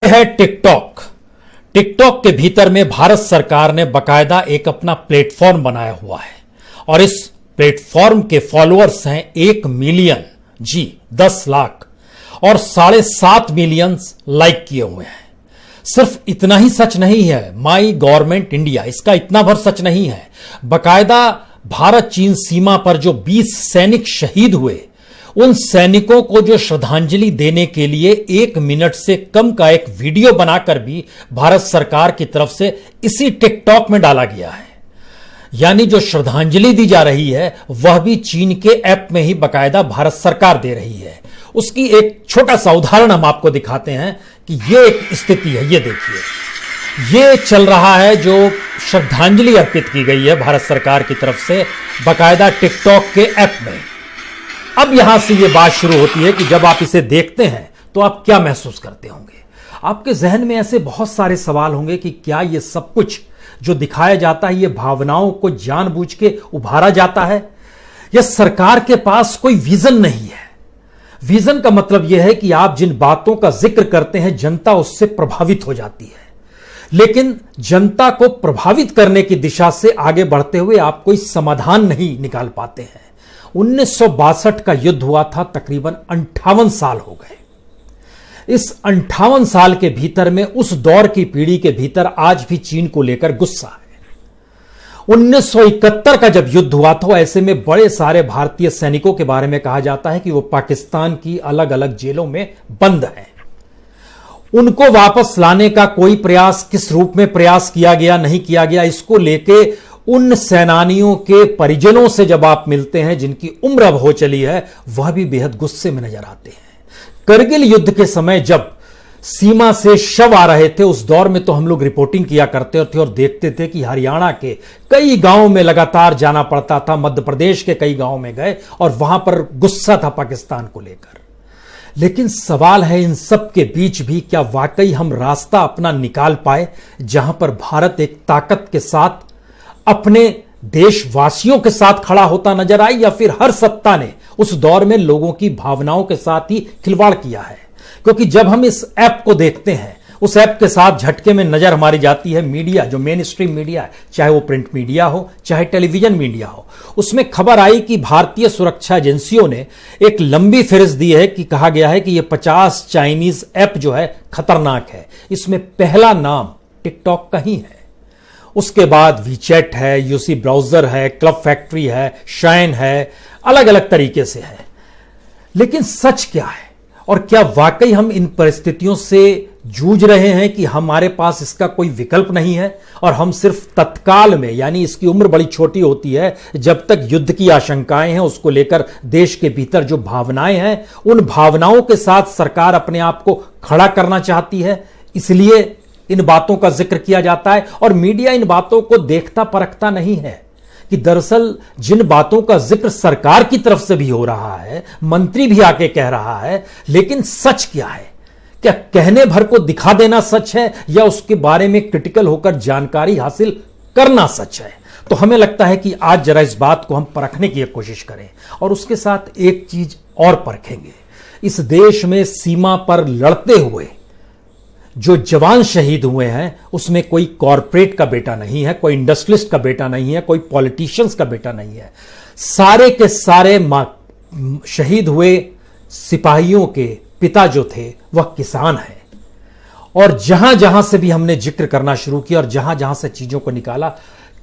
है TikTok. TikTok के भीतर में भारत सरकार ने बकायदा एक अपना प्लेटफॉर्म बनाया हुआ है और इस प्लेटफॉर्म के फॉलोअर्स हैं 1 मिलियन, जी 10 लाख, और 7.5 मिलियन लाइक किए हुए हैं। सिर्फ इतना ही सच नहीं है, माई गवर्नमेंट इंडिया इसका इतना भर सच नहीं है, बकायदा भारत चीन सीमा पर जो 20 सैनिक शहीद हुए, उन सैनिकों को जो श्रद्धांजलि देने के लिए 1 मिनट से कम का एक वीडियो बनाकर भी भारत सरकार की तरफ से इसी टिकटॉक में डाला गया है। यानी जो श्रद्धांजलि दी जा रही है वह भी चीन के ऐप में ही बकायदा भारत सरकार दे रही है। उसकी एक छोटा सा उदाहरण हम आपको दिखाते हैं कि यह एक स्थिति है। ये देखिए, ये चल रहा है जो श्रद्धांजलि अर्पित की गई है भारत सरकार की तरफ से बकायदा टिकटॉक के ऐप में। अब यहां से यह बात शुरू होती है कि जब आप इसे देखते हैं तो आप क्या महसूस करते होंगे। आपके जहन में ऐसे बहुत सारे सवाल होंगे कि क्या यह सब कुछ जो दिखाया जाता है यह भावनाओं को जानबूझ के उभारा जाता है, या सरकार के पास कोई विजन नहीं है। विजन का मतलब यह है कि आप जिन बातों का जिक्र करते हैं जनता उससे प्रभावित हो जाती है, लेकिन जनता को प्रभावित करने की दिशा से आगे बढ़ते हुए आप कोई समाधान नहीं निकाल पाते हैं। 1962 का युद्ध हुआ था, तकरीबन 58 साल हो गए। इस 58 साल के भीतर में उस दौर की पीढ़ी के भीतर आज भी चीन को लेकर गुस्सा है। 1971 का जब युद्ध हुआ था, ऐसे में बड़े सारे भारतीय सैनिकों के बारे में कहा जाता है कि वो पाकिस्तान की अलग अलग जेलों में बंद हैं। उनको वापस लाने का कोई प्रयास, किस रूप में प्रयास किया गया, नहीं किया गया, इसको लेके उन सेनानियों के परिजनों से जब आप मिलते हैं जिनकी उम्र अब हो चली है, वह भी बेहद गुस्से में नजर आते हैं। करगिल युद्ध के समय जब सीमा से शव आ रहे थे, उस दौर में तो हम लोग रिपोर्टिंग किया करते थे और देखते थे कि हरियाणा के कई गांवों में लगातार जाना पड़ता था, मध्य प्रदेश के कई गांवों में गए और वहां पर गुस्सा था पाकिस्तान को लेकर। लेकिन सवाल है, इन सब के बीच भी क्या वाकई हम रास्ता अपना निकाल पाए जहां पर भारत एक ताकत के साथ अपने देशवासियों के साथ खड़ा होता नजर आई, या फिर हर सत्ता ने उस दौर में लोगों की भावनाओं के साथ ही खिलवाड़ किया है। क्योंकि जब हम इस ऐप को देखते हैं, उस ऐप के साथ झटके में नजर हमारी जाती है मीडिया, जो मेन स्ट्रीम मीडिया है, चाहे वो प्रिंट मीडिया हो चाहे टेलीविजन मीडिया हो। उसमें खबर आई कि भारतीय सुरक्षा एजेंसियों ने एक लंबी फहरिस्त दी है कि कहा गया है कि ये 50 चाइनीज ऐप जो है खतरनाक है। इसमें पहला नाम टिकटॉक का ही है, उसके बाद वीचैट है, यूसी ब्राउजर है, क्लब फैक्ट्री है, शाइन है, अलग अलग तरीके से है। लेकिन सच क्या है, और क्या वाकई हम इन परिस्थितियों से जूझ रहे हैं कि हमारे पास इसका कोई विकल्प नहीं है और हम सिर्फ तत्काल में, यानी इसकी उम्र बड़ी छोटी होती है, जब तक युद्ध की आशंकाएं हैं उसको लेकर देश के भीतर जो भावनाएं हैं, उन भावनाओं के साथ सरकार अपने आप को खड़ा करना चाहती है, इसलिए इन बातों का जिक्र किया जाता है। और मीडिया इन बातों को देखता परखता नहीं है कि दरअसल जिन बातों का जिक्र सरकार की तरफ से भी हो रहा है, मंत्री भी आके कह रहा है, लेकिन सच क्या है? क्या कहने भर को दिखा देना सच है, या उसके बारे में क्रिटिकल होकर जानकारी हासिल करना सच है? तो हमें लगता है कि आज जरा इस बात को हम परखने की कोशिश करें और उसके साथ एक चीज और परखेंगे। इस देश में सीमा पर लड़ते हुए जो जवान शहीद हुए हैं, उसमें कोई कॉरपोरेट का बेटा नहीं है, कोई इंडस्ट्रियलिस्ट का बेटा नहीं है, कोई पॉलिटिशियंस का बेटा नहीं है। सारे के सारे शहीद हुए सिपाहियों के पिता जो थे वह किसान हैं। और जहां जहां से भी हमने जिक्र करना शुरू किया और जहां जहां से चीजों को निकाला,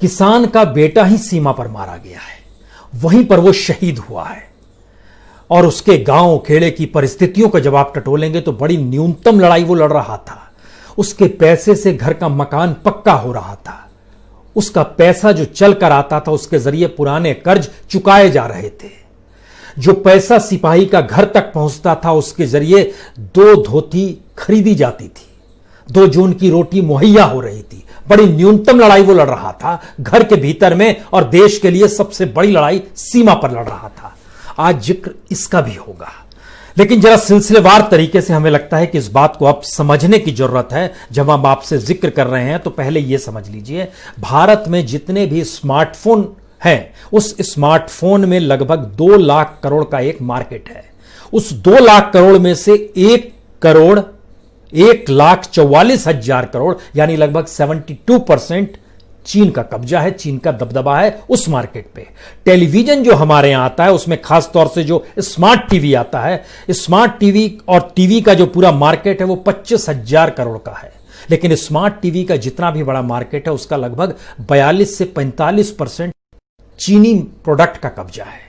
किसान का बेटा ही सीमा पर मारा गया है, वहीं पर वो शहीद हुआ है। और उसके गांव खेड़े की परिस्थितियों को जब आप टटोलेंगे तो बड़ी न्यूनतम लड़ाई वो लड़ रहा था। उसके पैसे से घर का मकान पक्का हो रहा था, उसका पैसा जो चल कर आता था उसके जरिए पुराने कर्ज चुकाए जा रहे थे। जो पैसा सिपाही का घर तक पहुंचता था उसके जरिए 2 धोती खरीदी जाती थी, 2 जून की रोटी मुहैया हो रही थी। बड़ी न्यूनतम लड़ाई वो लड़ रहा था घर के भीतर में, और देश के लिए सबसे बड़ी लड़ाई सीमा पर लड़ रहा था। आज जिक्र इसका भी होगा, लेकिन जरा सिलसिलेवार तरीके से हमें लगता है कि इस बात को अब समझने की जरूरत है। जब हम आपसे जिक्र कर रहे हैं तो पहले यह समझ लीजिए, भारत में जितने भी स्मार्टफोन हैं, उस स्मार्टफोन में लगभग 2 लाख करोड़ का एक मार्केट है। उस 2 लाख करोड़ में से 1 करोड़ 1,44,000 करोड़, यानी लगभग 72% चीन का कब्जा है, चीन का दबदबा है उस मार्केट पे। टेलीविजन जो हमारे यहां आता है उसमें खास तौर से जो स्मार्ट टीवी आता है, स्मार्ट टीवी और टीवी का जो पूरा मार्केट है वो 25,000 करोड़ का है। लेकिन स्मार्ट टीवी का जितना भी बड़ा मार्केट है उसका लगभग 42 से 45% चीनी प्रोडक्ट का कब्जा है।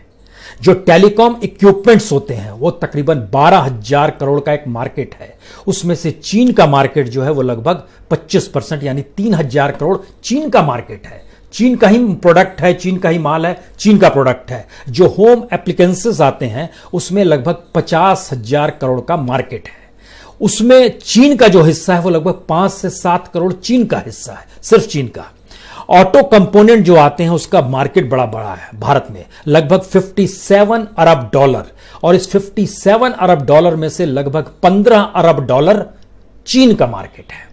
जो टेलीकॉम इक्विपमेंट्स होते हैं वो तकरीबन 12,000 करोड़ का एक मार्केट है, उसमें से चीन का मार्केट जो है वो लगभग 25% यानी 3,000 करोड़ चीन का मार्केट है। चीन का ही प्रोडक्ट है, चीन का ही माल है, चीन का प्रोडक्ट है। जो होम एप्लीकेंसेस आते हैं उसमें लगभग 50,000 करोड़ का मार्केट है। उसमें चीन का जो हिस्सा है वो लगभग 5 से 7 करोड़ चीन का हिस्सा है, सिर्फ चीन का। ऑटो कंपोनेंट जो आते हैं उसका मार्केट बड़ा बड़ा है भारत में, लगभग 57 अरब डॉलर, और इस 57 अरब डॉलर में से लगभग 15 अरब डॉलर चीन का मार्केट है।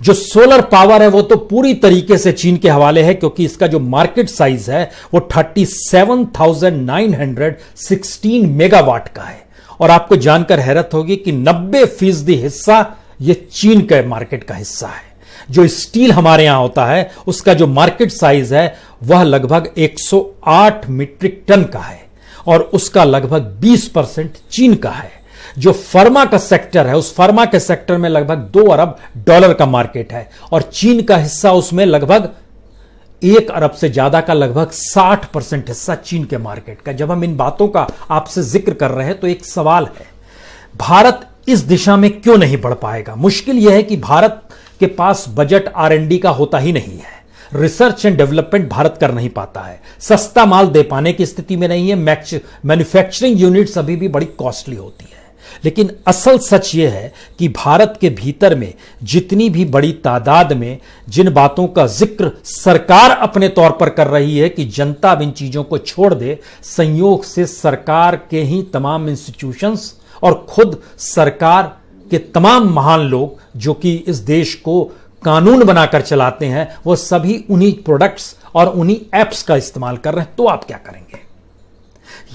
जो सोलर पावर है वो तो पूरी तरीके से चीन के हवाले है, क्योंकि इसका जो मार्केट साइज है वो 37,916 मेगावाट का है। और आपको जानकर हैरत होगी कि 90% हिस्सा ये चीन के मार्केट का हिस्सा है। जो स्टील हमारे यहां होता है उसका जो मार्केट साइज है वह लगभग 108 मीट्रिक टन का है, और उसका लगभग 20% चीन का है। जो फार्मा का सेक्टर है उस फार्मा के सेक्टर में लगभग 2 अरब डॉलर का मार्केट है, और चीन का हिस्सा उसमें लगभग 1 अरब से ज्यादा का, लगभग 60% हिस्सा चीन के मार्केट का। जब हम इन बातों का आपसे जिक्र कर रहे हैं तो एक सवाल है, भारत इस दिशा में क्यों नहीं बढ़ पाएगा? मुश्किल यह है कि भारत के पास बजट R&D का होता ही नहीं है, रिसर्च एंड डेवलपमेंट भारत कर नहीं पाता है, सस्ता माल दे पाने की स्थिति में नहीं है, मैन्युफैक्चरिंग यूनिट्स अभी भी बड़ी कॉस्टली होती है। लेकिन असल सच यह है कि भारत के भीतर में जितनी भी बड़ी तादाद में जिन बातों का जिक्र सरकार अपने तौर पर कर रही है कि जनता अब इन चीजों को छोड़ दे, संयोग से सरकार के ही तमाम इंस्टीट्यूशंस और खुद सरकार के तमाम महान लोग जो कि इस देश को कानून बनाकर चलाते हैं, वो सभी उन्हीं प्रोडक्ट्स और उन्हीं एप्स का इस्तेमाल कर रहे हैं। तो आप क्या करेंगे?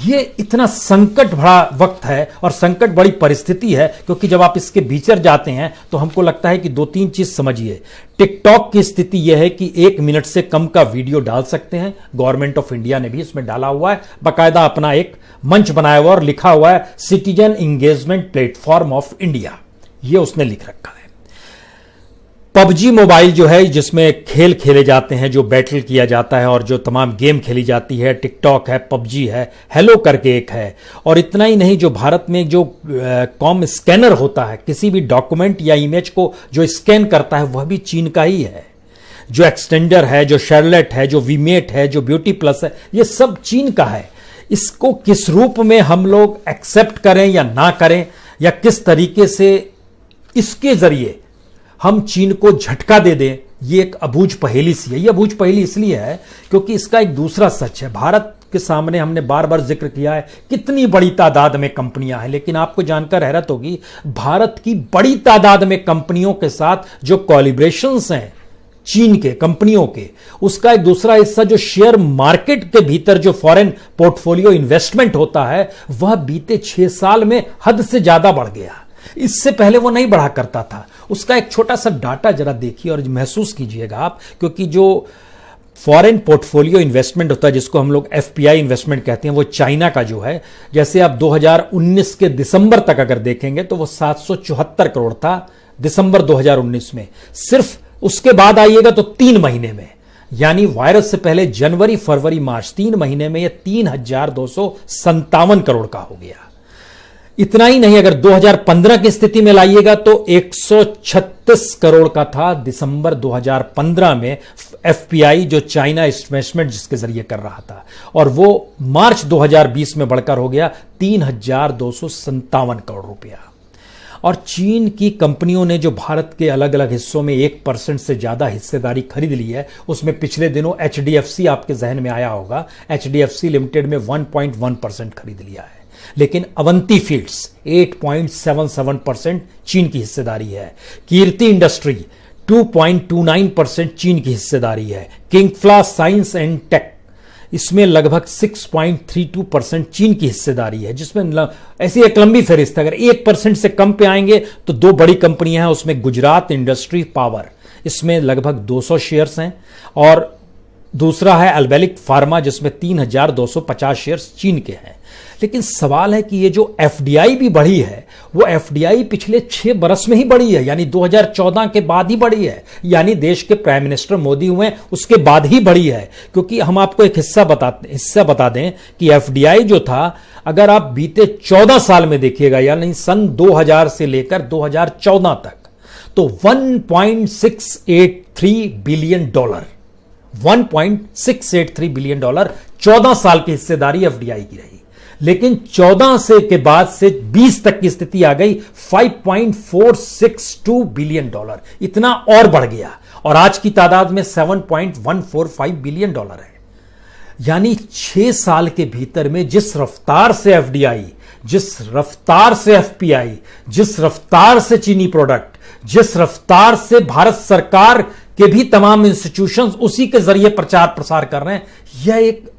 ये इतना संकट भरा वक्त है और संकट बड़ी परिस्थिति है, क्योंकि जब आप इसके भीतर जाते हैं तो हमको लगता है कि 2-3 चीज समझिए। टिकटॉक की स्थिति यह है कि 1 मिनट से कम का वीडियो डाल सकते हैं, गवर्नमेंट ऑफ इंडिया ने भी इसमें डाला हुआ है, बाकायदा अपना एक मंच बनाया हुआ और लिखा हुआ है citizen engagement platform of India, ये उसने लिख रखा है। पबजी मोबाइल जो है जिसमें खेल खेले जाते हैं, जो बैटल किया जाता है और जो तमाम गेम खेली जाती है, टिकटॉक है, पबजी है, हेलो करके एक है। और इतना ही नहीं, जो भारत में जो कॉम स्कैनर होता है, किसी भी डॉक्यूमेंट या इमेज को जो स्कैन करता है, वह भी चीन का ही है। जो एक्सटेंडर है, जो शेरलेट है, जो वीमेट है, जो ब्यूटी प्लस है, ये सब चीन का है। इसको किस रूप में हम लोग एक्सेप्ट करें या ना करें, या किस तरीके से इसके जरिए हम चीन को झटका दे दें, ये एक अबूझ पहेली सी है। ये अबूझ पहेली इसलिए है क्योंकि इसका एक दूसरा सच है। भारत के सामने हमने बार बार जिक्र किया है कितनी बड़ी तादाद में कंपनियां हैं, लेकिन आपको जानकर हैरत होगी भारत की बड़ी तादाद में कंपनियों के साथ जो कोलैबोरेशंस हैं चीन के कंपनियों के, उसका एक दूसरा हिस्सा जो शेयर मार्केट के भीतर जो फॉरेन पोर्टफोलियो इन्वेस्टमेंट होता है, वह बीते 6 साल में हद से ज्यादा बढ़ गया। इससे पहले वो नहीं बढ़ा करता था। उसका एक छोटा सा डाटा जरा देखिए और महसूस कीजिएगा आप, क्योंकि जो फॉरेन पोर्टफोलियो इन्वेस्टमेंट होता है जिसको हम लोग FPI इन्वेस्टमेंट कहते हैं, वो चाइना का जो है, जैसे आप 2019 के दिसंबर तक अगर देखेंगे तो वो 774 करोड़ था दिसंबर 2019 में। सिर्फ उसके बाद आइएगा तो 3 महीने में, यानी वायरस से पहले जनवरी फरवरी मार्च 3 महीने में यह 3,257 करोड़ का हो गया। इतना ही नहीं, अगर 2015 की स्थिति में लाइएगा तो 136 करोड़ का था दिसंबर 2015 में FPI, जो चाइना इन्वेस्टमेंट जिसके जरिए कर रहा था, और वो मार्च 2020 में बढ़कर हो गया 3,257 करोड़ रुपया। और चीन की कंपनियों ने जो भारत के अलग अलग हिस्सों में 1% से ज्यादा हिस्सेदारी खरीद ली है, उसमें पिछले दिनों HDFC आपके जहन में आया होगा, HDFC लिमिटेड में 1.1% खरीद लिया है। लेकिन अवंती फीड्स 8.77% चीन की हिस्सेदारी है। कीर्ति इंडस्ट्री 2.29% चीन की हिस्सेदारी है। किंगफ्ला साइंस एंड टेक इसमें लगभग 6.32% चीन की हिस्सेदारी है, जिसमें ऐसी एक लंबी फहरिस्त है। अगर 1% से कम पे आएंगे तो दो बड़ी कंपनियां हैं, उसमें गुजरात इंडस्ट्री पावर, इसमें लगभग 200 शेयर्स हैं, और दूसरा है अल्बेलिक फार्मा जिसमें 3,250 शेयर्स चीन के हैं। लेकिन सवाल है कि ये जो एफडीआई भी बढ़ी है, वो एफडीआई पिछले 6 बरस में ही बढ़ी है, यानी 2014 के बाद ही बढ़ी है, यानी देश के प्राइम मिनिस्टर मोदी हुए उसके बाद ही बढ़ी है। क्योंकि हम आपको एक हिस्सा बता दें कि एफडीआई जो था, अगर आप बीते 14 साल में देखिएगा, यानी सन 2000 से लेकर 2014 तक, तो $1.683 बिलियन 1.683 बिलियन 14 साल की हिस्सेदारी एफडीआई की रही। लेकिन 14 से के बाद से 20 तक की स्थिति आ गई $5.462 बिलियन, इतना और बढ़ गया, और आज की तादाद में $7.145 बिलियन है। यानी 6 साल के भीतर में जिस रफ्तार से एफडीआई, जिस रफ्तार से एफपीआई, जिस रफ्तार से चीनी प्रोडक्ट, जिस रफ्तार से भारत सरकार के भी तमाम इंस्टीट्यूशंस उसी के जरिए प्रचार प्रसार कर रहे हैं, यह एक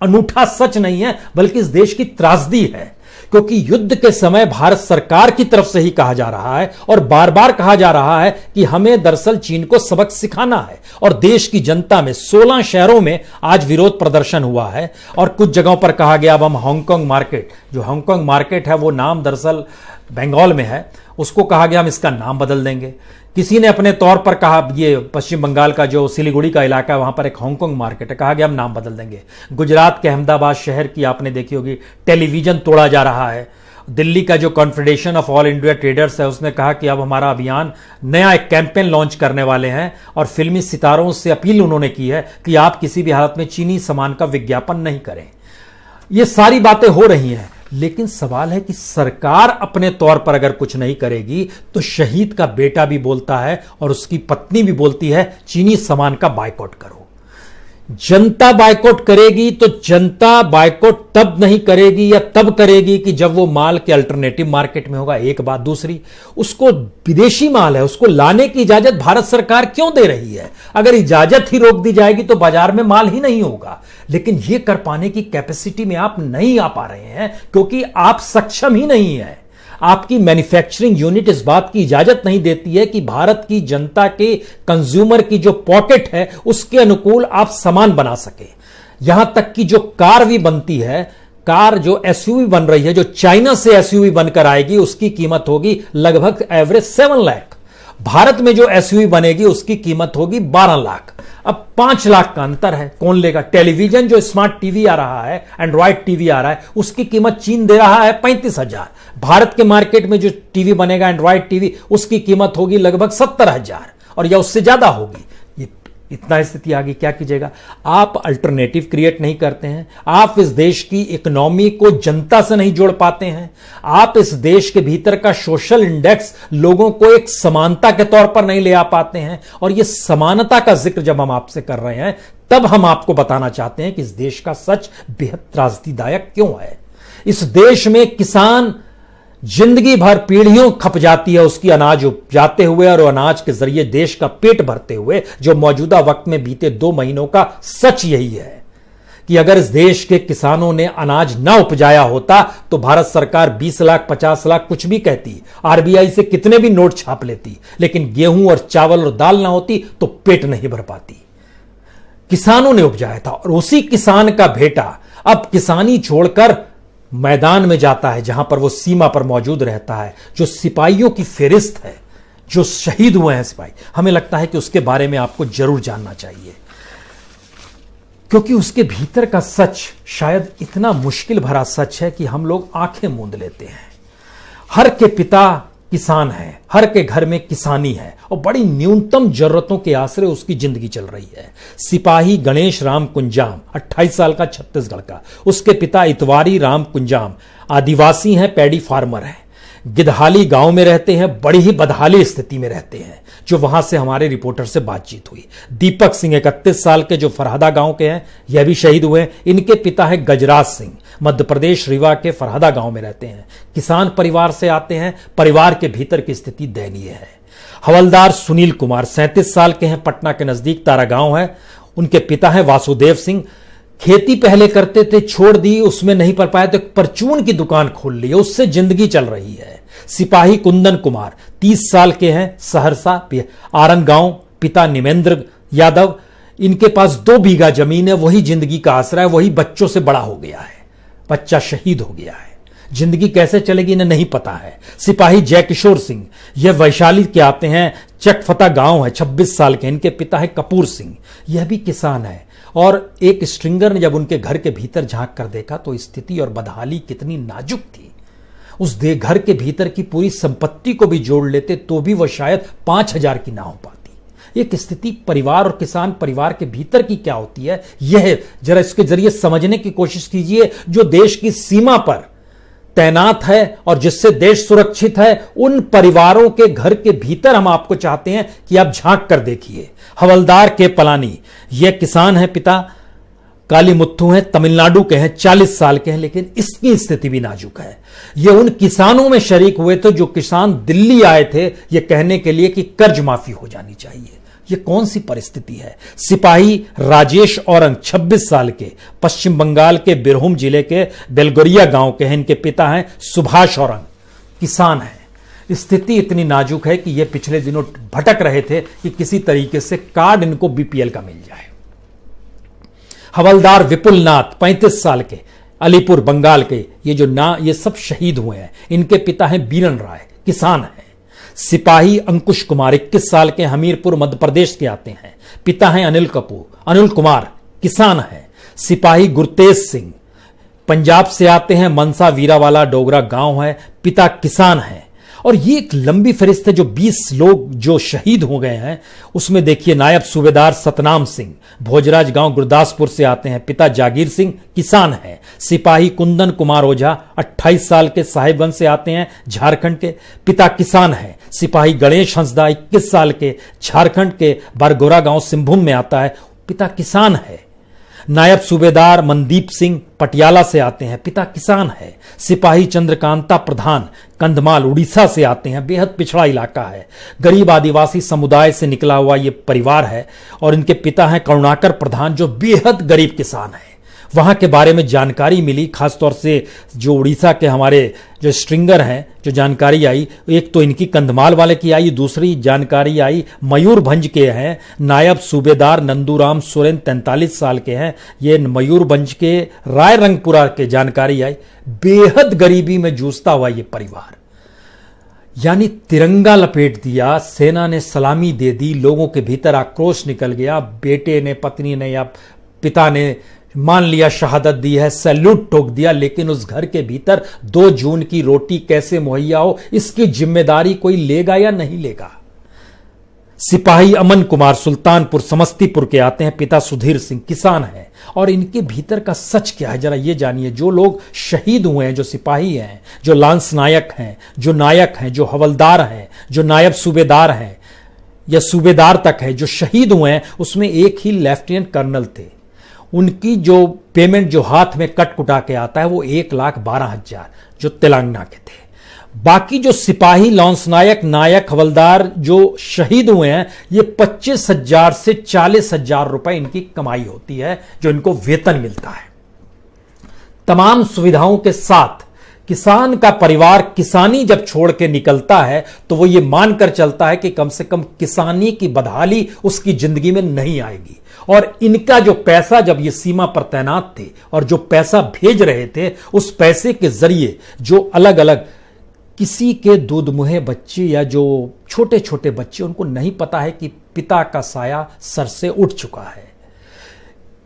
अनूठा सच नहीं है, बल्कि इस देश की त्रासदी है। क्योंकि युद्ध के समय भारत सरकार की तरफ से ही कहा जा रहा है और बार बार कहा जा रहा है कि हमें दरअसल चीन को सबक सिखाना है, और देश की जनता में 16 शहरों में आज विरोध प्रदर्शन हुआ है, और कुछ जगहों पर कहा गया अब हम हांगकांग मार्केट, जो हांगकांग मार्केट है वो नाम दरअसल बंगाल में है, उसको कहा गया हम इसका नाम बदल देंगे। किसी ने अपने तौर पर कहा, ये पश्चिम बंगाल का जो सिलीगुड़ी का इलाका है वहां पर एक हांगकांग मार्केट है, कहा गया हम नाम बदल देंगे। गुजरात के अहमदाबाद शहर की आपने देखी होगी टेलीविजन तोड़ा जा रहा है। दिल्ली का जो confederation of all India traders है उसने कहा कि अब हमारा अभियान, नया एक कैंपेन लॉन्च करने वाले हैं, और फिल्मी सितारों से अपील उन्होंने की है कि आप किसी भी हालत में चीनी सामान का विज्ञापन नहीं करें। ये सारी बातें हो रही हैं, लेकिन सवाल है कि सरकार अपने तौर पर अगर कुछ नहीं करेगी तो शहीद का बेटा भी बोलता है और उसकी पत्नी भी बोलती है चीनी सामान का बायकॉट करो। जनता बायकॉट करेगी तो जनता बायकॉट तब नहीं करेगी या तब करेगी कि जब वो माल के अल्टरनेटिव मार्केट में होगा। एक बात, दूसरी, उसको विदेशी माल है, उसको लाने की इजाजत भारत सरकार क्यों दे रही है? अगर इजाजत ही रोक दी जाएगी तो बाजार में माल ही नहीं होगा। लेकिन यह कर पाने की कैपेसिटी में आप नहीं आ पा रहे हैं क्योंकि आप सक्षम ही नहीं है। आपकी मैन्युफैक्चरिंग यूनिट इस बात की इजाजत नहीं देती है कि भारत की जनता के कंज्यूमर की जो पॉकेट है उसके अनुकूल आप सामान बना सके। यहां तक कि जो कार भी बनती है, कार जो एसयूवी बन रही है, जो चाइना से एसयूवी बनकर आएगी, उसकी कीमत होगी लगभग एवरेज 7 लाख। भारत में जो एसयूवी बनेगी उसकी कीमत होगी 12 लाख। अब 5 लाख का अंतर है, कौन लेगा? टेलीविजन जो स्मार्ट टीवी आ रहा है, एंड्रॉइड टीवी आ रहा है, उसकी कीमत चीन दे रहा है 35,000। भारत के मार्केट में जो टीवी बनेगा, एंड्रॉइड टीवी, उसकी कीमत होगी लगभग 70,000 और या उससे ज्यादा होगी। इतना स्थिति आ गई, क्या कीजिएगा? आप अल्टरनेटिव क्रिएट नहीं करते हैं, आप इस देश की इकोनॉमी को जनता से नहीं जोड़ पाते हैं, आप इस देश के भीतर का सोशल इंडेक्स लोगों को एक समानता के तौर पर नहीं ले आ पाते हैं। और यह समानता का जिक्र जब हम आपसे कर रहे हैं तब हम आपको बताना चाहते हैं कि इस देश का सच बेहद त्रासदीदायक क्यों है। इस देश में किसान जिंदगी भर पीढ़ियों खप जाती है उसकी अनाज उपजाते हुए और अनाज के जरिए देश का पेट भरते हुए। जो मौजूदा वक्त में बीते 2 महीनों का सच यही है कि अगर इस देश के किसानों ने अनाज ना उपजाया होता तो भारत सरकार 20 लाख 50 लाख कुछ भी कहती, आरबीआई से कितने भी नोट छाप लेती, लेकिन गेहूं और चावल और दाल ना होती तो पेट नहीं भर पाती। किसानों ने उपजाया था और उसी किसान का बेटा अब किसानी छोड़कर मैदान में जाता है, जहां पर वो सीमा पर मौजूद रहता है। जो सिपाहियों की फेरिस्त है, जो शहीद हुए हैं सिपाही, हमें लगता है कि उसके बारे में आपको जरूर जानना चाहिए, क्योंकि उसके भीतर का सच शायद इतना मुश्किल भरा सच है कि हम लोग आंखें मूंद लेते हैं। हर के पिता किसान है, हर के घर में किसानी है और बड़ी न्यूनतम जरूरतों के आसरे उसकी जिंदगी चल रही है। सिपाही गणेश राम कुंजाम 28 साल का, छत्तीसगढ़ का, उसके पिता इतवारी राम कुंजाम आदिवासी हैं, पैडी फार्मर हैं, गिदहाली गांव में रहते हैं, बड़ी ही बदहाली स्थिति में रहते हैं, जो वहां से हमारे रिपोर्टर से बातचीत हुई। दीपक सिंह 31 साल के, जो फरहादा गांव के हैं, यह भी शहीद हुए। इनके पिता है गजराज सिंह, मध्य प्रदेश रीवा के फरहादा गांव में रहते हैं, किसान परिवार से आते हैं। परिवार के भीतर की स्थिति दयनीय है। हवलदार सुनील कुमार 37 साल के हैं, पटना के नजदीक तारा गांव है, उनके पिता हैं वासुदेव सिंह, खेती पहले करते थे, छोड़ दी, उसमें नहीं पढ़ पाए तो परचून की दुकान खोल ली है, उससे जिंदगी चल रही है। सिपाही कुंदन कुमार 30 साल के हैं, सहरसा आरंग गांव, पिता निमेंद्र यादव। इनके पास 2 बीघा जमीन है, वही जिंदगी का आसरा है, वही बच्चों से बड़ा हो गया है, बच्चा शहीद हो गया है, जिंदगी कैसे चलेगी इन्हें नहीं पता है। सिपाही जयकिशोर सिंह, यह वैशाली के आते हैं, चकफता गांव है, 26 साल के, इनके पिता है कपूर सिंह, यह भी किसान है। और एक स्ट्रिंगर ने जब उनके घर के भीतर झांक कर देखा तो स्थिति और बदहाली कितनी नाजुक थी। उस घर के भीतर की पूरी संपत्ति को भी जोड़ लेते तो भी वह शायद 5,000 की ना हो पाती। एक स्थिति परिवार और किसान परिवार के भीतर की क्या होती है, यह जरा इसके जरिए समझने की कोशिश कीजिए। जो देश की सीमा पर तैनात है और जिससे देश सुरक्षित है, उन परिवारों के घर के भीतर हम आपको चाहते हैं कि आप झांक कर देखिए। हवलदार के पलानी, यह किसान है, पिता कालीमुत्थु हैं, तमिलनाडु के हैं, 40 साल के हैं, लेकिन इसकी स्थिति भी नाजुक है। ये उन किसानों में शरीक हुए थे जो किसान दिल्ली आए थे ये कहने के लिए कि कर्ज माफी हो जानी चाहिए। ये कौन सी परिस्थिति है। सिपाही राजेश औरंग 26 साल के, पश्चिम बंगाल के बिरभूम जिले के बेलगोरिया गांव के हैं, इनके पिता हैं सुभाष औरंग, किसान हैं। स्थिति इतनी नाजुक है कि ये पिछले दिनों भटक रहे थे कि किसी तरीके से कार्ड इनको बीपीएल का मिल जाए। हवलदार विपुल नाथ 35 साल के, अलीपुर बंगाल के, ये सब शहीद हुए हैं। इनके पिता हैं बीरन राय, किसान हैं। सिपाही अंकुश कुमार 21 साल के, हमीरपुर मध्य प्रदेश के आते हैं, पिता हैं अनिल कुमार, किसान हैं। सिपाही गुरतेज सिंह पंजाब से आते हैं, मनसा वीरावाला डोगरा गांव है, पिता किसान हैं। और ये एक लंबी फहरिस्त है। जो 20 लोग जो शहीद हो गए हैं उसमें देखिए, नायब सूबेदार सतनाम सिंह भोजराज गांव गुरदासपुर से आते हैं, पिता जागीर सिंह, किसान हैं। सिपाही कुंदन कुमार ओझा 28 साल के, साहिबगंज से आते हैं, झारखंड के, पिता किसान हैं। सिपाही गणेश हंसदा 21 साल के, झारखंड के बारगोरा गांव सिंहभूम में आता है, पिता किसान है। नायब सूबेदार मनदीप सिंह पटियाला से आते हैं, पिता किसान है। सिपाही चंद्रकांता प्रधान कंधमाल उड़ीसा से आते हैं, बेहद पिछड़ा इलाका है, गरीब आदिवासी समुदाय से निकला हुआ ये परिवार है। और इनके पिता हैं करुणाकर प्रधान, जो बेहद गरीब किसान है। वहां के बारे में जानकारी मिली, खासतौर से जो उड़ीसा के हमारे जो स्ट्रिंगर हैं, जो जानकारी आई, एक तो इनकी कंधमाल वाले की आई, दूसरी जानकारी आई मयूरभंज के हैं, नायब सूबेदार नंदूराम सोरेन 43 साल के हैं, ये मयूरभंज के रायरंगपुरा के जानकारी आई। बेहद गरीबी में जूझता हुआ ये परिवार, यानी तिरंगा लपेट दिया, सेना ने सलामी दे दी, लोगों के भीतर आक्रोश निकल गया, बेटे ने, पत्नी ने या पिता ने मान लिया शहादत दी है, सैल्यूट ठोक दिया, लेकिन उस घर के भीतर 2 जून की रोटी कैसे मुहैया हो इसकी जिम्मेदारी कोई लेगा या नहीं लेगा। सिपाही अमन कुमार सुल्तानपुर समस्तीपुर के आते हैं, पिता सुधीर सिंह, किसान हैं। और इनके भीतर का सच क्या है जरा ये जानिए। जो लोग शहीद हुए हैं, जो सिपाही हैं, जो लांस नायक हैं, जो नायक हैं, जो हवलदार हैं, जो नायब सूबेदार हैं या सूबेदार तक है, जो शहीद हुए हैं, उसमें एक ही लेफ्टिनेंट कर्नल थे। उनकी जो पेमेंट जो हाथ में कट कुटा के आता है वो 1,12,000 जो तेलंगाना के थे। बाकी जो सिपाही लॉन्स नायक, नायक, हवलदार जो शहीद हुए हैं, ये 25,000 से 40,000 रुपए इनकी कमाई होती है, जो इनको वेतन मिलता है। तमाम सुविधाओं के साथ किसान का परिवार किसानी जब छोड़ के निकलता है तो वो ये मानकर चलता है कि कम से कम किसानी की बदहाली उसकी जिंदगी में नहीं आएगी। और इनका जो पैसा, जब ये सीमा पर तैनात थे और जो पैसा भेज रहे थे, उस पैसे के जरिए जो अलग अलग किसी के दूध मुहे बच्चे या जो छोटे छोटे बच्चे, उनको नहीं पता है कि पिता का साया सर से उठ चुका है।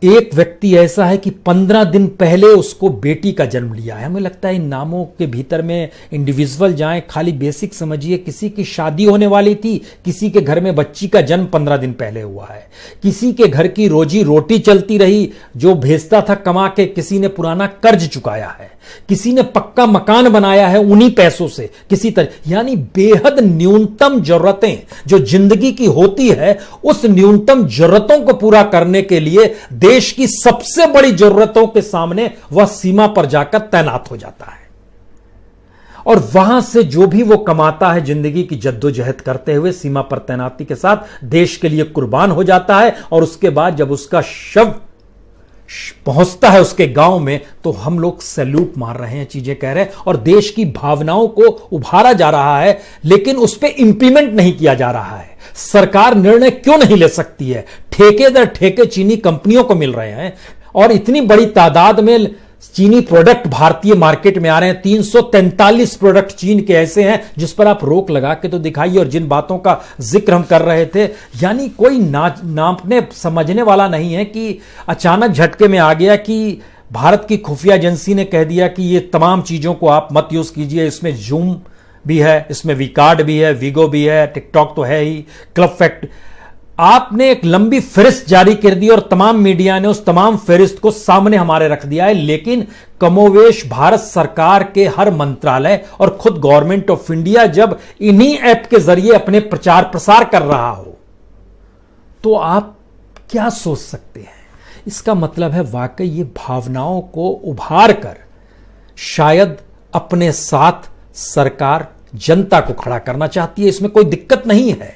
एक व्यक्ति ऐसा है कि 15 दिन पहले उसको बेटी का जन्म लिया है। हमें लगता है इन नामों के भीतर में इंडिविजुअल जाएं, खाली बेसिक समझिए। किसी की शादी होने वाली थी, किसी के घर में बच्ची का जन्म 15 दिन पहले हुआ है, किसी के घर की रोजी रोटी चलती रही, जो भेजता था कमा के, किसी ने पुराना कर्ज चुकाया है, किसी ने पक्का मकान बनाया है उन्हीं पैसों से किसी तरह। यानी बेहद न्यूनतम जरूरतें जो जिंदगी की होती है, उस न्यूनतम जरूरतों को पूरा करने के लिए देश की सबसे बड़ी जरूरतों के सामने वह सीमा पर जाकर तैनात हो जाता है। और वहां से जो भी वो कमाता है, जिंदगी की जद्दोजहद करते हुए सीमा पर तैनाती के साथ देश के लिए कुर्बान हो जाता है। और उसके बाद जब उसका शव पहुंचता है उसके गांव में तो हम लोग सैल्यूट मार रहे हैं, चीजें कह रहे हैं और देश की भावनाओं को उभारा जा रहा है, लेकिन उस पर इंप्लीमेंट नहीं किया जा रहा है। सरकार निर्णय क्यों नहीं ले सकती है? ठेके दर ठेके चीनी कंपनियों को मिल रहे हैं और इतनी बड़ी तादाद में चीनी प्रोडक्ट भारतीय मार्केट में आ रहे हैं। 343 प्रोडक्ट चीन के ऐसे हैं जिस पर आप रोक लगा के तो दिखाइए। और जिन बातों का जिक्र हम कर रहे थे, यानी कोई नापने समझने वाला नहीं है कि अचानक झटके में आ गया कि भारत की खुफिया एजेंसी ने कह दिया कि ये तमाम चीजों को आप मत यूज कीजिए। इसमें जूम भी है, इसमें वीकार्ड भी है, वीगो भी है, टिकटॉक तो है ही, क्लब फैक्ट। आपने एक लंबी फहरिस्त जारी कर दी और तमाम मीडिया ने उस तमाम फहरिस्त को सामने हमारे रख दिया है, लेकिन कमोवेश भारत सरकार के हर मंत्रालय और खुद गवर्नमेंट ऑफ इंडिया जब इन्हीं ऐप के जरिए अपने प्रचार प्रसार कर रहा हो तो आप क्या सोच सकते हैं? इसका मतलब है वाकई ये भावनाओं को उभार कर शायद अपने साथ सरकार जनता को खड़ा करना चाहती है। इसमें कोई दिक्कत नहीं है।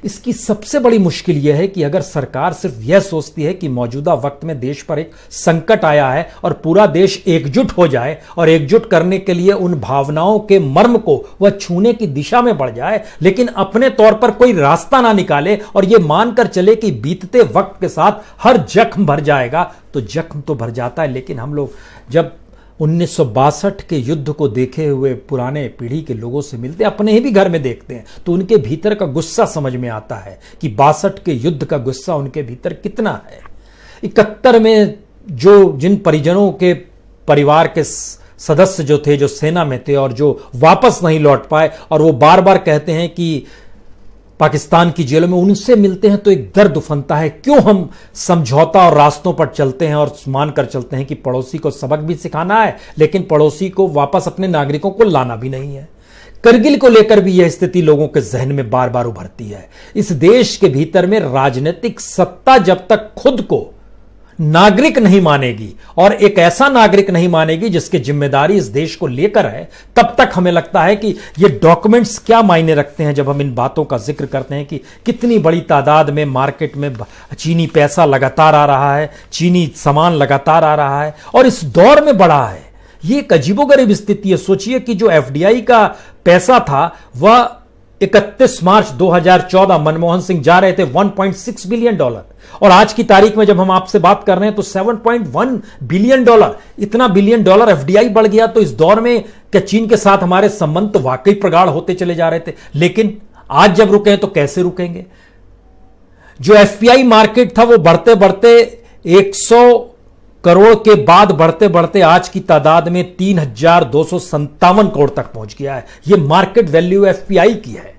इसकी सबसे बड़ी मुश्किल यह है कि अगर सरकार सिर्फ यह सोचती है कि मौजूदा वक्त में देश पर एक संकट आया है और पूरा देश एकजुट हो जाए और एकजुट करने के लिए उन भावनाओं के मर्म को वह छूने की दिशा में बढ़ जाए, लेकिन अपने तौर पर कोई रास्ता ना निकाले और यह मानकर चले कि बीतते वक्त के साथ हर जख्म भर जाएगा, तो जख्म तो भर जाता है। लेकिन हम लोग जब 1962 के युद्ध को देखे हुए पुराने पीढ़ी के लोगों से मिलते हैं, अपने ही भी घर में देखते हैं, तो उनके भीतर का गुस्सा समझ में आता है कि 62 के युद्ध का गुस्सा उनके भीतर कितना है। 71 में जिन परिजनों के परिवार के सदस्य जो थे, जो सेना में थे और जो वापस नहीं लौट पाए, और वो बार बार कहते हैं कि पाकिस्तान की जेलों में, उनसे मिलते हैं तो एक दर्द उफनता है। क्यों हम समझौता और रास्तों पर चलते हैं और मानकर चलते हैं कि पड़ोसी को सबक भी सिखाना है, लेकिन पड़ोसी को वापस अपने नागरिकों को लाना भी नहीं है। करगिल को लेकर भी यह स्थिति लोगों के जहन में बार बार उभरती है। इस देश के भीतर में राजनीतिक सत्ता जब तक खुद को नागरिक नहीं मानेगी और एक ऐसा नागरिक नहीं मानेगी जिसकी जिम्मेदारी इस देश को लेकर है, तब तक हमें लगता है कि ये डॉक्यूमेंट्स क्या मायने रखते हैं। जब हम इन बातों का जिक्र करते हैं कि कितनी बड़ी तादाद में मार्केट में चीनी पैसा लगातार आ रहा है, चीनी सामान लगातार आ रहा है और इस दौर में बढ़ा है, ये एक अजीबोगरीब स्थिति है। सोचिए कि जो एफडीआई का पैसा था वह 31 मार्च 2014 मनमोहन सिंह जा रहे थे $1.6 बिलियन, और आज की तारीख में जब हम आपसे बात कर रहे हैं तो $7.1 बिलियन, इतना बिलियन डॉलर एफडीआई बढ़ गया। तो इस दौर में क्या चीन के साथ हमारे संबंध तो वाकई प्रगाढ़ होते चले जा रहे थे, लेकिन आज जब रुके हैं तो कैसे रुकेंगे? जो एफपीआई मार्केट था वो बढ़ते बढ़ते 100 करोड़ के बाद बढ़ते बढ़ते आज की तादाद में 3,257 करोड़ तक पहुंच गया है। यह मार्केट वैल्यू एफपीआई की है।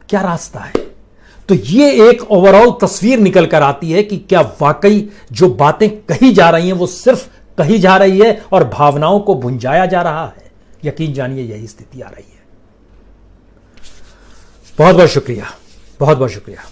क्या रास्ता है? तो यह एक ओवरऑल तस्वीर निकल कर आती है कि क्या वाकई जो बातें कही जा रही हैं वो सिर्फ कही जा रही है और भावनाओं को भुंजाया जा रहा है। यकीन जानिए यही स्थिति आ रही है। बहुत बहुत शुक्रिया, बहुत बहुत शुक्रिया।